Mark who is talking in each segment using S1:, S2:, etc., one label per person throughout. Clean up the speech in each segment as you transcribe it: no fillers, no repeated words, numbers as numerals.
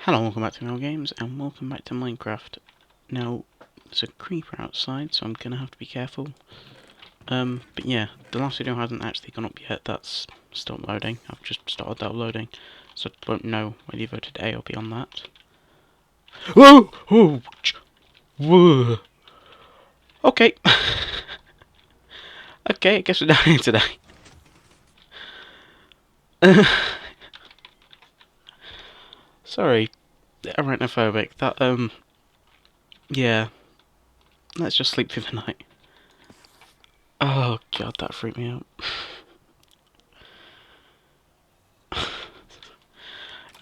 S1: Hello, welcome back to Mel Games, and welcome back to Minecraft. Now, there's a creeper outside, so I'm gonna have to be careful. But yeah, the last video hasn't actually gone up yet. That's still loading. I've just started uploading, so I won't know whether you voted A or B on that. Whoa! Oh! Whoa! Okay. Okay, I guess we're down here today. Sorry, arachnophobic. Yeah. Let's just sleep through the night. Oh god, that freaked me out.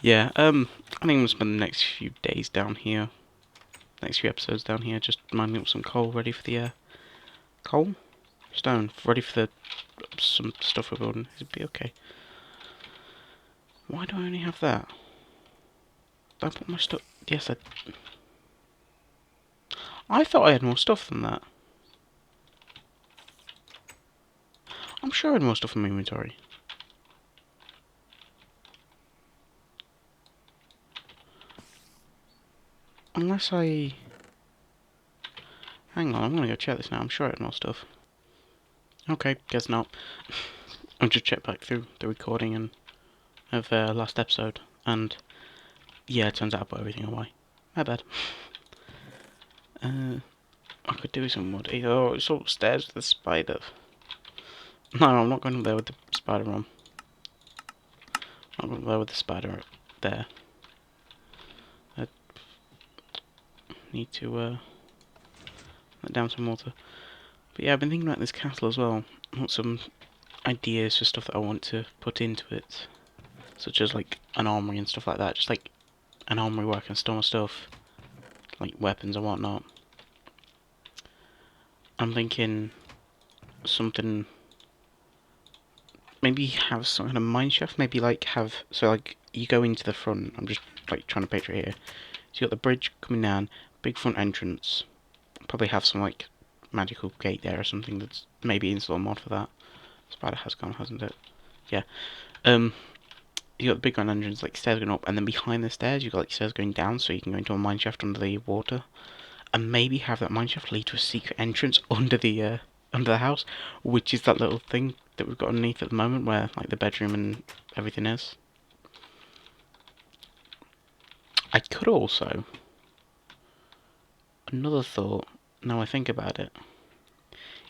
S1: Yeah, I think we'll spend the next few days down here. Next few episodes down here, just mining up some coal ready for the, coal? Stone, ready for the, some stuff we're building. It'd be okay. Why do I only have that? Did I put my stuff? Yes, I thought I had more stuff than that. I'm sure I had more stuff in my inventory. Unless I... Hang on, I'm gonna go check this now. I'm sure I had more stuff. Okay, guess not. I'll just check back through the recording and of last episode, and yeah, it turns out I put everything away. My bad. I could do some wood. Oh, it's upstairs with the spider. No, I'm not going up there with the spider on. I'm not going up there with the spider there. I need to let down some water. But yeah, I've been thinking about this castle as well. I want some ideas for stuff that I want to put into it. Such as like an armory and stuff like that. Just like an armory where I can store my stuff. Like weapons and whatnot. I'm thinking something... Maybe have some kind of mine shaft. Maybe like have... So like you go into the front. I'm just like trying to picture it here. So you got the bridge coming down. Big front entrance. Probably have some like magical gate there or something that's maybe install a mod for that. Spider has gone, hasn't it? Yeah. You got the big grand entrance, like stairs going up, and then behind the stairs you got like stairs going down, so you can go into a mineshaft under the water, and maybe have that mineshaft lead to a secret entrance under the house, which is that little thing that we've got underneath at the moment, where like the bedroom and everything is. I could also, another thought. Now I think about it,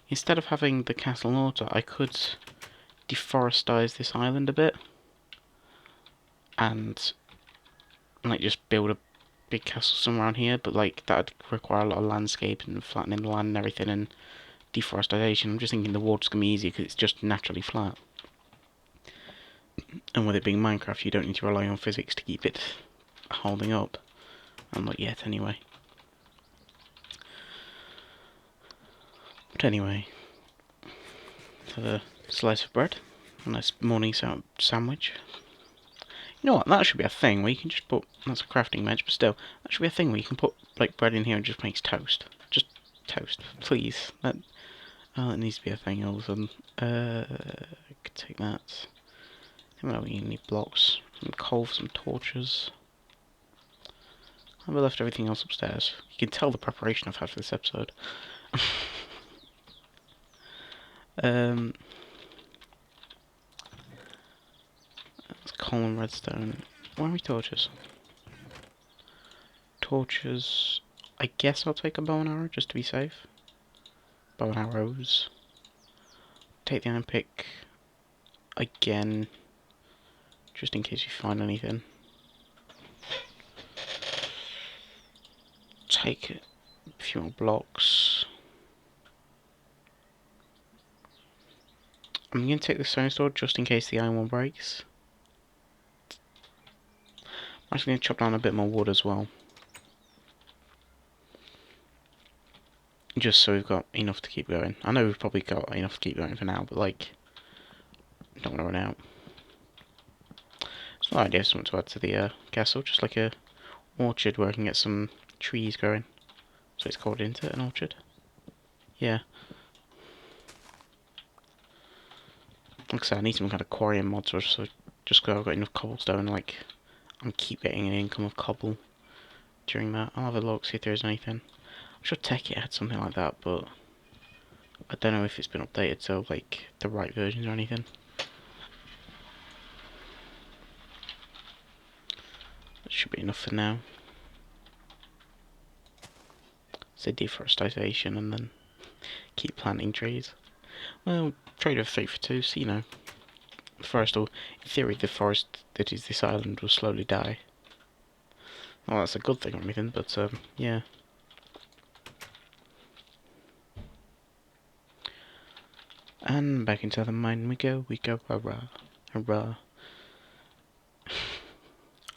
S1: instead of having the castle in water, I could deforestize this island a bit and like just build a big castle somewhere around here, but like that'd require a lot of landscape and flattening the land and everything and deforestation. I'm just thinking the water's gonna be easy because it's just naturally flat. And with it being Minecraft, you don't need to rely on physics to keep it holding up. And not yet, anyway. But anyway, have a slice of bread, a nice morning sandwich. You know what? That should be a thing where you can just put. That's a crafting bench, but still, that should be a thing where you can put like bread in here and just makes toast. Just toast, please. That needs to be a thing. All of a sudden, I could take that. Well, we need blocks, some coal, some torches. I've left everything else upstairs. You can tell the preparation I've had for this episode. That's coal and redstone. Why are we torches? Torches. I guess I'll take a bow and arrow just to be safe. Bow and arrows. Take the iron pick again, just in case you find anything. Take a few more blocks. I'm going to take the stone sword just in case the iron one breaks. I'm actually going to chop down a bit more wood as well. Just so we've got enough to keep going. I know we've probably got enough to keep going for now, but like, don't want to run out. It's an idea, something to add to the castle, just like a orchard where I can get some trees growing. So it's called into an orchard. Yeah. Like I said, I need some kind of quarry and mods, so just because I've got enough cobblestone, like, and keep getting an income of cobble during that. I'll have a look, see if there is anything. I'm sure Tekkit had something like that, but I don't know if it's been updated to like the right versions or anything. That should be enough for now. So deforestation and then keep planting trees. Well, trade of 3 for 2, so you know, the forest will, in theory, the forest that is this island will slowly die. Well, that's a good thing or anything, but yeah. And back into the mine we go, hurrah, hurrah.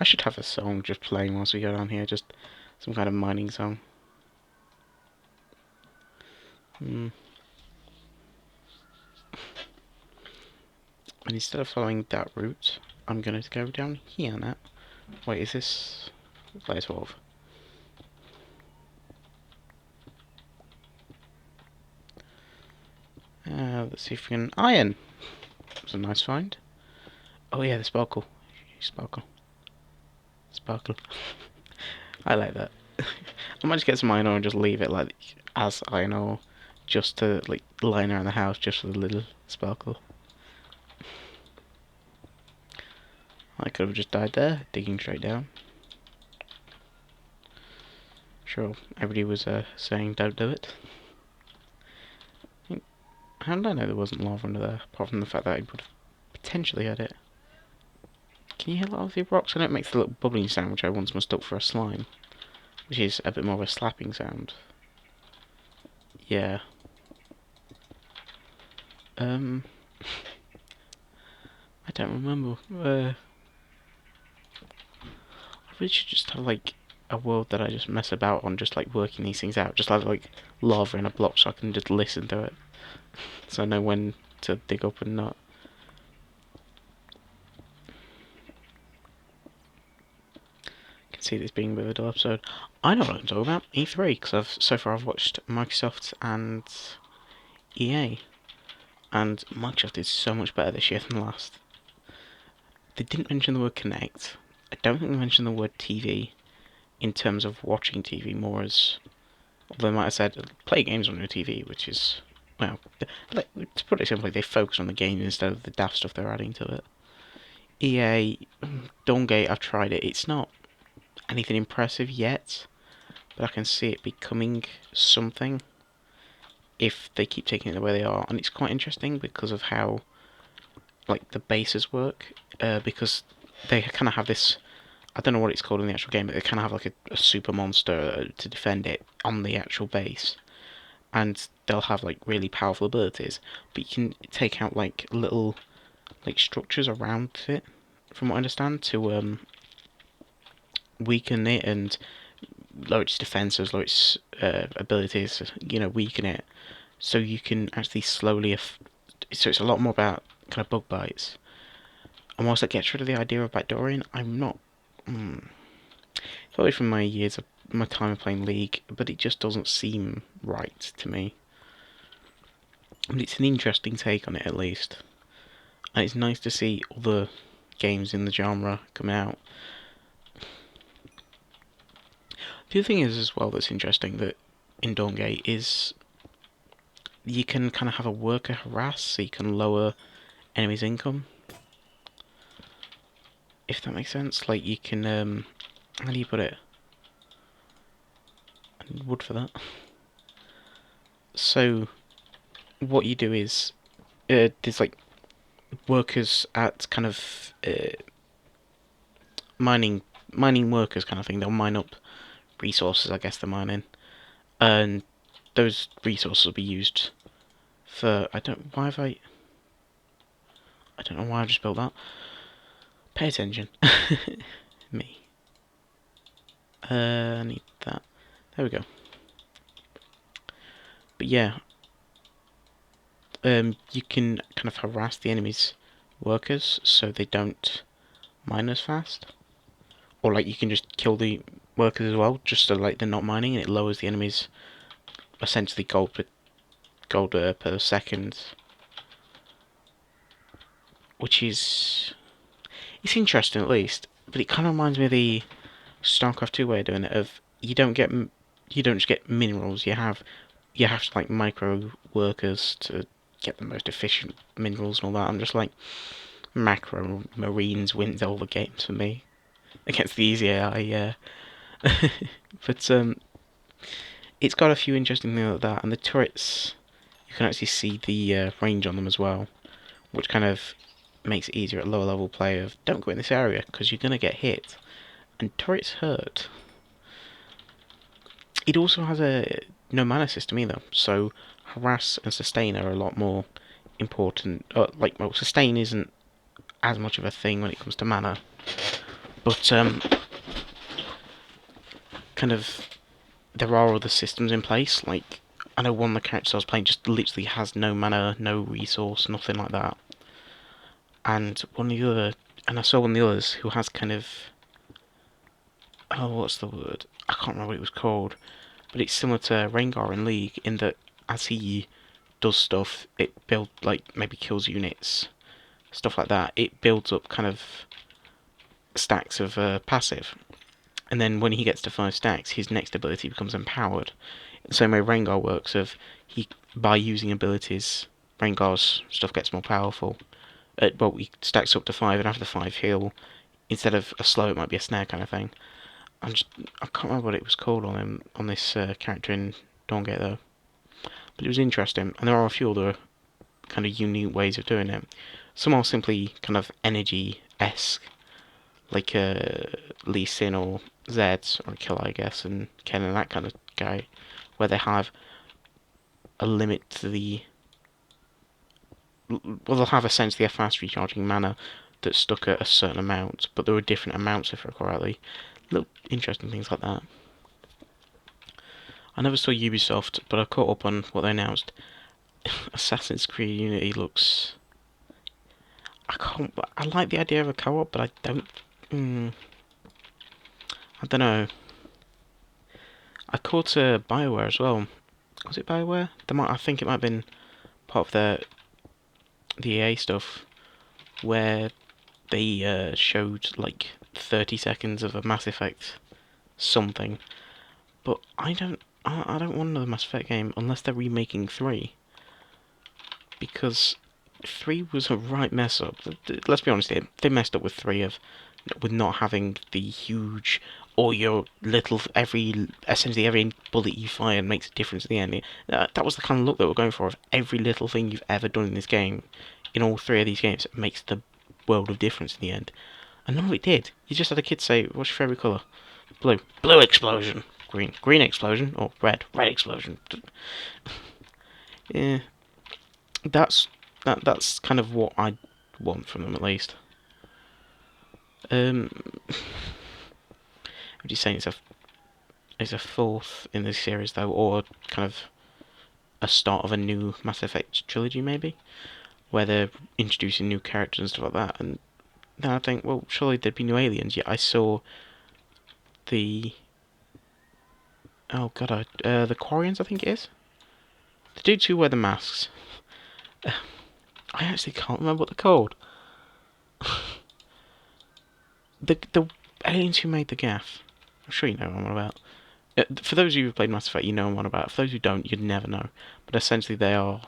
S1: I should have a song just playing whilst we go down here, just some kind of mining song. And instead of following that route, I'm going to go down here now. Wait, is this layer 12? Let's see if we can... Iron! That was a nice find. Oh yeah, the sparkle. Sparkle. Sparkle. I like that. I might just get some iron ore and just leave it like as iron ore, just to like line around the house just for the little sparkle. I could have just died there, digging straight down. Sure, everybody was saying don't do it. How did I know there wasn't lava under there, apart from the fact that I would have potentially had it? Can you hear a lot of the rocks? I know it makes the little bubbling sound, which I once mistook for a slime, which is a bit more of a slapping sound. Yeah. I don't remember. I really should just have like a world that I just mess about on, just like working these things out. Just have like lava in a block so I can just listen to it, so I know when to dig up and not. I can see this being a bit of a dull episode. I know what I'm talking about. E3, because so far I've watched Microsoft and EA, and Microsoft is so much better this year than last. They didn't mention the word Kinect. I don't think they mentioned the word TV in terms of watching TV, more as, although they might have said play games on your TV, which is, well, to put it simply, they focus on the game instead of the daft stuff they're adding to it. EA, Dawngate, I've tried it. It's not anything impressive yet, but I can see it becoming something if they keep taking it the way they are. And it's quite interesting because of how like the bases work, because they kind of have this, I don't know what it's called in the actual game, but they kind of have like a super monster to defend it on the actual base, and they'll have like really powerful abilities, but you can take out like little like structures around it, from what I understand, to weaken it and lower its defenses, lower its abilities, you know, weaken it, so you can actually slowly. So it's a lot more about kind of bug bites. And whilst that gets rid of the idea of backdooring, I'm not. It's probably from my years of my time of playing League, but it just doesn't seem right to me. But it's an interesting take on it at least, and it's nice to see other games in the genre coming out. The other thing is as well that's interesting that in Dawngate is you can kind of have a worker harass, so you can lower enemies' income. If that makes sense, like you can, how do you put it? I need wood for that. So, what you do is, there's like workers at kind of mining workers kind of thing. They'll mine up resources, I guess they're mining, and those resources will be used for. I don't know why I just built that. Pay attention. Me. I need that. There we go. But yeah, you can kind of harass the enemy's workers so they don't mine as fast. Or like you can just kill the workers as well, just so like they're not mining, and it lowers the enemy's essentially gold per second. Which is, it's interesting at least. but it kind of reminds me of the StarCraft 2 way of doing it. Of you don't just get minerals. You have to like micro workers to get the most efficient minerals and all that. I'm just like macro marines wins all the games for me against the easy AI. Yeah, but it's got a few interesting things like that, and the turrets you can actually see the range on them as well, which kind of makes it easier at lower level play of don't go in this area because you're gonna get hit, and turrets hurt. It also has a no mana system either, so harass and sustain are a lot more important. Well, sustain isn't as much of a thing when it comes to mana, but kind of there are other systems in place. Like I know one of the characters I was playing just literally has no mana, no resource, nothing like that. And I saw one of the others who has kind of, oh, what's the word? I can't remember what it was called, but it's similar to Rengar in League in that as he does stuff, it builds like maybe kills units, stuff like that. It builds up kind of stacks of passive, and then when he gets to 5 stacks, his next ability becomes empowered. The same way Rengar works, of he by using abilities, Rengar's stuff gets more powerful. Well, he stacks up to 5, and after 5, he'll instead of a slow, it might be a snare kind of thing. I can't remember what it was called on this character in Dawngate though, but it was interesting, and there are a few other kind of unique ways of doing it. Some are simply kind of energy-esque, like Lee Sin or Zed or Killer, I guess, and Ken and that kind of guy, where they have a limit to the. Well, they'll have essentially a fast recharging mana that's stuck at a certain amount, but there are different amounts if I recall correctly. Little interesting things like that. I never saw Ubisoft, but I caught up on what they announced. Assassin's Creed Unity looks. I like the idea of a co-op, but I don't. I don't know. I caught Bioware as well. Was it Bioware? I think it might have been part of the EA stuff, where they showed like 30 seconds of a Mass Effect something. But I don't want another Mass Effect game unless they're remaking 3. Because 3 was a right mess up. Let's be honest here, they messed up with 3 with not having the huge or your little essentially every bullet you fire makes a difference at the end. That was the kind of look that we're going for, of every little thing you've ever done in this game, in all 3 of these games, makes the world of difference in the end. And none of it did. You just had a kid say, "What's your favourite colour?" Blue. Blue explosion. Green. Green explosion. Or red. Red explosion. Yeah, that's kind of what I want from them at least. I'm just saying it's a fourth in this series though, or kind of a start of a new Mass Effect trilogy maybe, where they're introducing new characters and stuff like that. And then I think, well, surely there'd be new aliens. Yet I saw the the Quarians, I think it is. The dudes who wear the masks. I actually can't remember what they're called. the aliens who made the gaff. I'm sure you know what I'm on about. For those of you who played Mass Effect, you know what I'm on about. For those who don't, you'd never know. But essentially, they are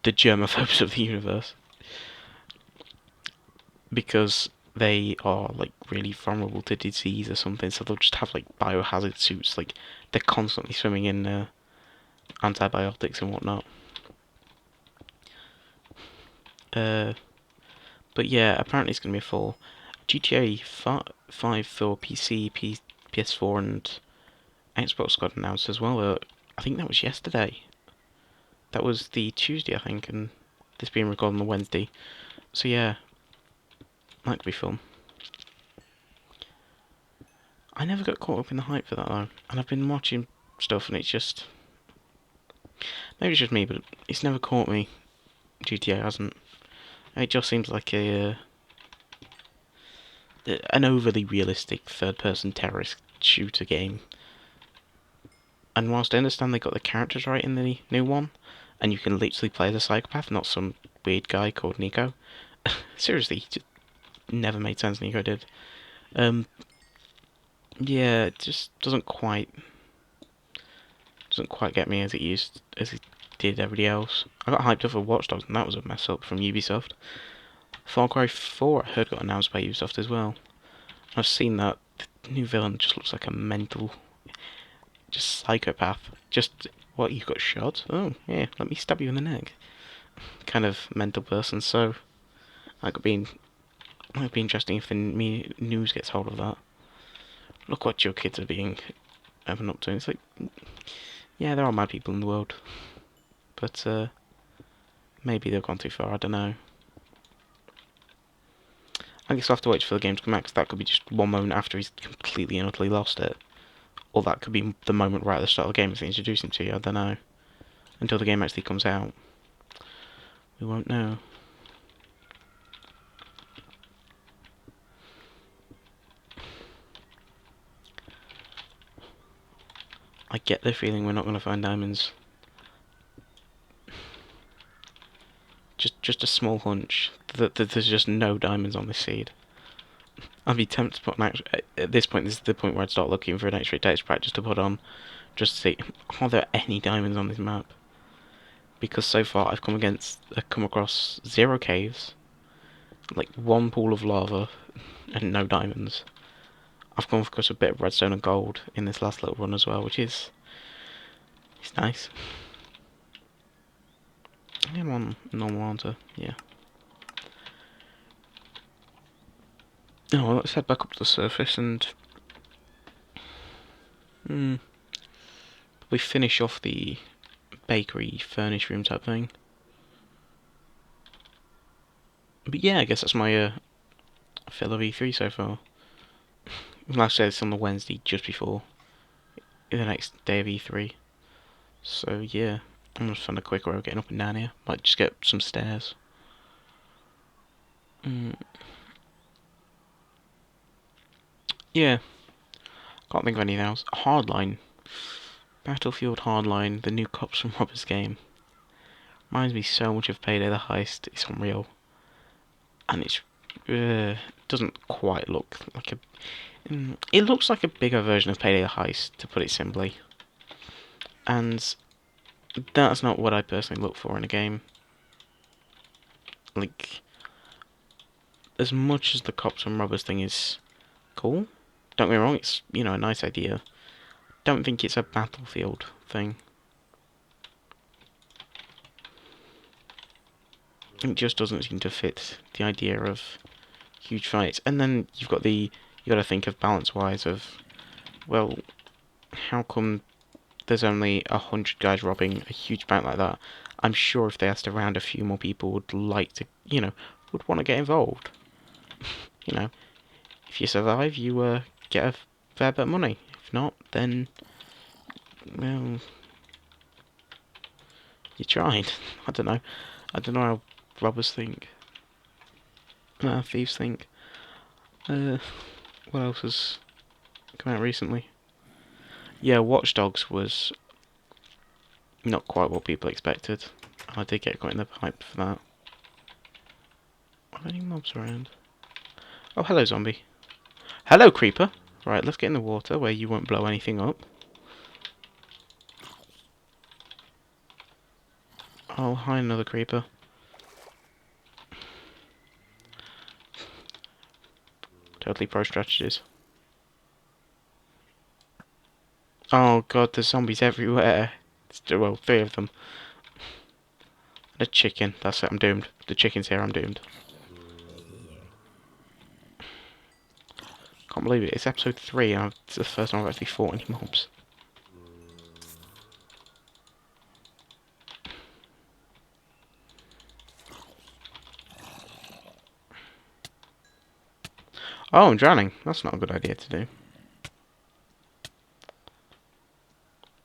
S1: the germophobes of the universe, because they are like really vulnerable to disease or something. So they'll just have like biohazard suits. Like they're constantly swimming in antibiotics and whatnot. But yeah, apparently it's going to be a full GTA 5 for PC, PS4, and Xbox got announced as well. I think that was yesterday. That was the Tuesday, I think, and this being recorded on the Wednesday. So yeah, that could be fun. I never got caught up in the hype for that though, and I've been watching stuff, and it's just maybe it's just me, but it's never caught me. GTA hasn't. It just seems like an overly realistic third-person terrorist shooter game. And whilst I understand they got the characters right in the new one, and you can literally play as a psychopath, not some weird guy called Nico. Seriously, he just never made sense, Nico did. Um, yeah, it just doesn't quite get me as it did everybody else. I got hyped up for Watch Dogs, and that was a mess up from Ubisoft. Far Cry 4 I heard got announced by Ubisoft as well. I've seen that. The new villain just looks like a mental, just psychopath. Just, what, you got shot? Oh, yeah, let me stab you in the neck. Kind of mental person, so that might be interesting if the news gets hold of that. Look what your kids are being having up to. It's like, yeah, there are mad people in the world, but maybe they've gone too far. I don't know. I guess I'll have to wait for the game to come out, because that could be just one moment after he's completely and utterly lost it. Or that could be the moment right at the start of the game as they introduce him to you. I don't know. Until the game actually comes out, we won't know. I get the feeling we're not going to find diamonds. Just a small hunch that there's just no diamonds on this seed. I'd be tempted to put an extra... At this point, this is the point where I'd start looking for an extra texture pack just to put on, just to see, are there any diamonds on this map? Because so far I've come across 0 caves, like 1 pool of lava, and no diamonds. I've come across a bit of redstone and gold in this last little run as well, which is... it's nice. I'm on normal, aren't I? Yeah. Oh, well, let's head back up to the surface and... probably finish off the bakery furnish room type thing. But yeah, I guess that's my fill of E3 so far. Like I said, it's on the Wednesday just before the next day of E3. So yeah, I'm gonna find a quick road getting up and down here. Might just get some stairs. Yeah, can't think of anything else. Hardline. Battlefield Hardline, the new Cops and Robbers game. Reminds me so much of Payday the Heist. It's unreal. And it's... doesn't quite look like a... it looks like a bigger version of Payday the Heist, to put it simply. And that's not what I personally look for in a game. Like, as much as the Cops and Robbers thing is cool, don't get me wrong, it's, you know, a nice idea. Don't think it's a Battlefield thing. It just doesn't seem to fit the idea of huge fights. And then you got to think of balance-wise of, well, how come there's only 100 guys robbing a huge bank like that? I'm sure if they asked around, a few more people would like to, would want to get involved. If you survive, you get a fair bit of money. If not, then, well, you tried. I don't know. I don't know how robbers think. Thieves think. What else has come out recently? Yeah, Watch Dogs was not quite what people expected. I did get quite in the hype for that. Are there any mobs around? Oh, hello, zombie. Hello, creeper. Right, let's get in the water where you won't blow anything up. Oh, hi, another creeper. Totally pro strategies. Oh god, there's zombies everywhere. Well, 3 of them. And a chicken. That's it, I'm doomed. The chicken's here, I'm doomed. Can't believe it. It's episode 3 and it's the first time I've actually fought any mobs. Oh, I'm drowning. That's not a good idea to do.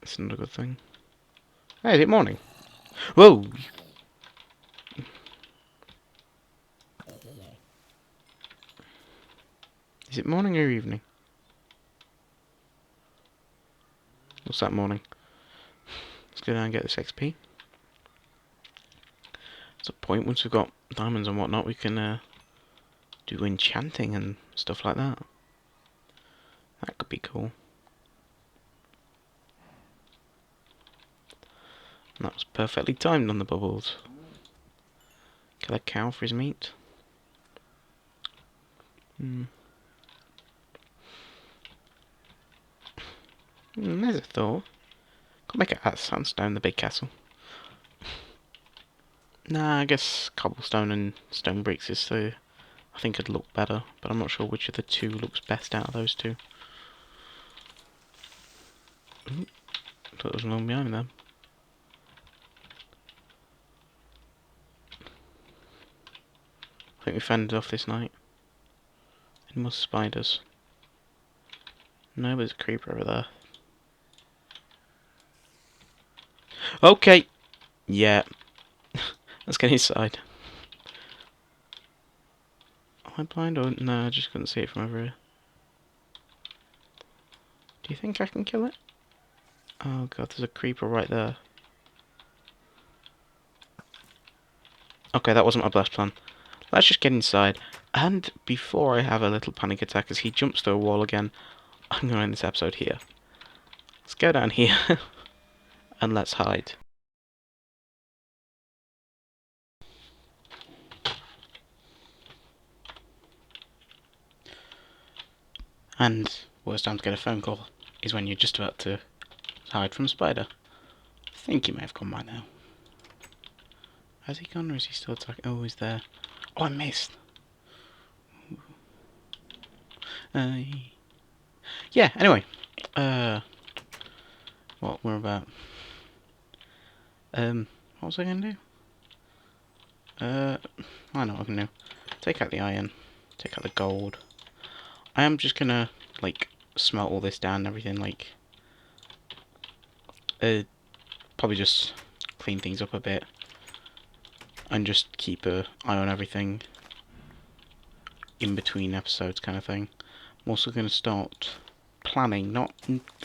S1: It's not a good thing. Hey, is it morning? Whoa! Is it morning or evening? What's that morning? Let's go down and get this XP. There's a point, once we've got diamonds and whatnot, we can do enchanting and stuff like that. could be cool. And that was perfectly timed on the bubbles. Kill a cow for his meat. There's a thought. Could make it out of sandstone, the big castle. Nah, I guess cobblestone and stone bricks is the... I think it'd look better, but I'm not sure which of the two looks best out of those two. Ooh, thought there was one behind them. I think we fended off this night. Any more spiders? No, there's a creeper over there. Okay! Yeah. Let's get inside. Am I blind or... No, I just couldn't see it from over here. Do you think I can kill it? Oh god, there's a creeper right there. Okay, that wasn't my best plan. Let's just get inside. And before I have a little panic attack as he jumps through a wall again, I'm going to end this episode here. Let's go down here and let's hide. And worst time to get a phone call is when you're just about to hide from a spider. I think he may have gone by now. Has he gone or is he still attacking? Oh, he's there. Oh, I missed. Yeah, anyway. What we're about. What was I going to do? I know what I can do. Take out the iron. Take out the gold. I am just gonna, like, smelt all this down and everything, like... probably just clean things up a bit. And just keep an eye on everything in between episodes kind of thing. I'm also going to start planning, I'm not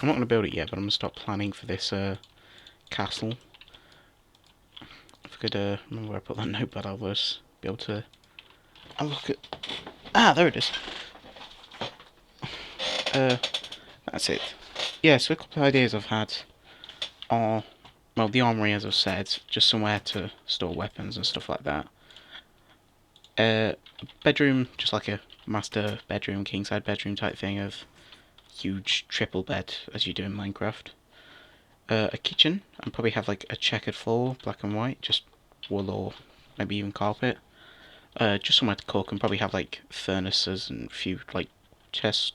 S1: going to build it yet, but I'm going to start planning for this castle. If I could remember where I put that notepad, I was be able to... I'll look at... Ah, there it is. That's it. Yeah, so a couple of ideas I've had are... Well, the armory, as I've said, just somewhere to store weapons and stuff like that. Bedroom, just like a master bedroom, king-side bedroom type thing of huge triple bed, as you do in Minecraft. A kitchen, and probably have like a checkered floor, black and white, just wool or maybe even carpet. Just somewhere to cook, and probably have like furnaces and a few like chests,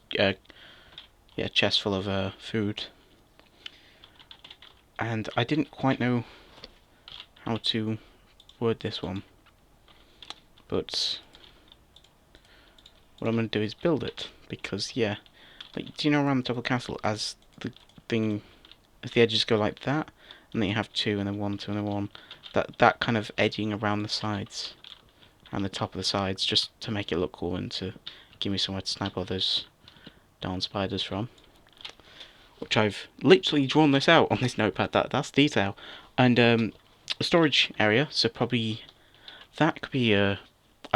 S1: chests full of food. And I didn't quite know how to word this one, but what I'm going to do is build it, because yeah, like, do you know around the top of the castle, as the thing, as the edges go like that, and then you have two, and then one, two, and then one, that kind of edging around the sides, and the top of the sides, just to make it look cool, and to give me somewhere to snipe all those darn spiders from. Which I've literally drawn this out on this notepad, that's detail. And a storage area, so probably, that could be I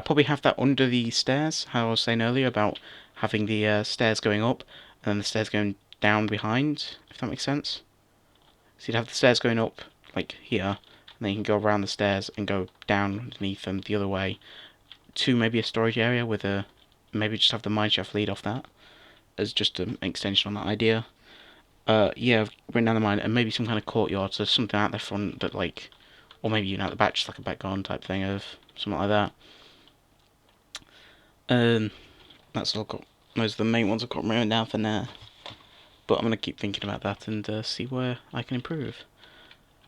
S1: probably have that under the stairs, how I was saying earlier about having the stairs going up and then the stairs going down behind, if that makes sense. So you'd have the stairs going up, like here, and then you can go around the stairs and go down underneath them the other way to maybe a storage area with a, maybe just have the mineshaft lead off that as just an extension on that idea. Yeah, I've written down the mine, and maybe some kind of courtyard, so something out the front that like, or maybe even out the back, just like a back garden type thing of something like that. That's all I've got. Those are the main ones I've got written down for now. But I'm going to keep thinking about that and see where I can improve.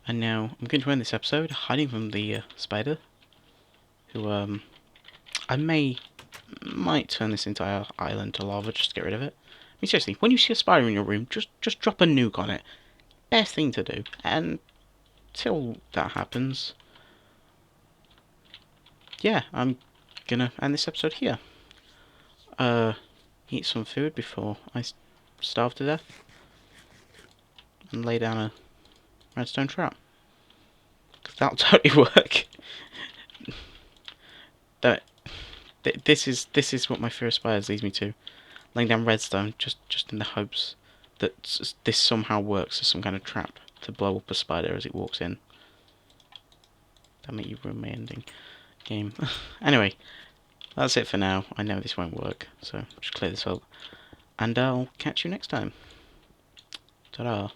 S1: And now I'm going to end this episode hiding from the spider, who I might turn this entire island to lava just to get rid of it. I mean, seriously, when you see a spider in your room, just drop a nuke on it. Best thing to do. And till that happens, yeah, I'm gonna end this episode here. Eat some food before I starve to death, and lay down a redstone trap. 'Cause that'll totally work. This is what my fear of spiders leads me to. laying down redstone just in the hopes that this somehow works as some kind of trap to blow up a spider as it walks in. Damn it, you ruined my ending game. Anyway, that's it for now. I know this won't work, so just clear this up. And I'll catch you next time. Ta-da.